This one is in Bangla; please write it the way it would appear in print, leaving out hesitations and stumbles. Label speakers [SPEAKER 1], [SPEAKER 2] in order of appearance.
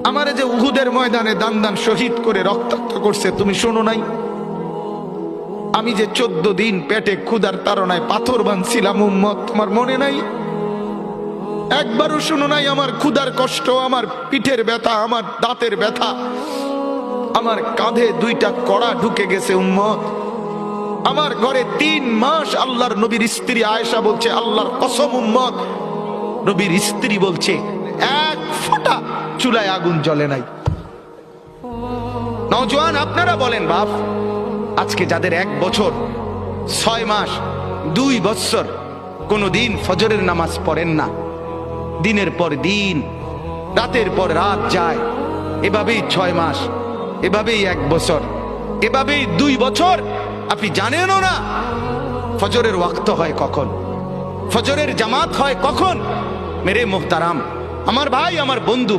[SPEAKER 1] আমারে যে উহুদের ময়দানে দান দান শহীদ করে রক্তাক্ত করছে, তুমি শোনো নাই? আমি যে 14 দিন পেটে ক্ষুধার তাড়নায় পাথর বাঁধছিলাম উম্মত, তোমার মনে নাই? একবারও শোনো নাই আমার ক্ষুধার কষ্ট, আমার পিঠের ব্যথা, আমার দাঁতের ব্যথা, আমার কাঁধে 2টা কড়া ঢুকে গেছে উম্মত। আমার ঘরে 3 মাস আল্লাহর নবীর স্ত্রী আয়েশা বলছে, আল্লাহর কসম উম্মত, নবীর স্ত্রী বলছে 1 ফোঁটা চুলায় আগুন জ্বলে নাই। নওজোয়ান আপনারা বলেন বাপ, আজকে যাদের 1 বছর 6 মাস 2 বছর কোনদিন ফজরের নামাজ পড়েন না, দিনের পর দিন রাতের পর রাত যায়, এভাবেই 6 মাস, এভাবেই 1 বছর, এভাবেই 2 বছর, আপনি জানেনও না ফজরের ওয়াক্ত হয় কখন, ফজরের জামাত হয় কখন। মেরে মুহতারাম, আমার ভাই, আমার বন্ধু,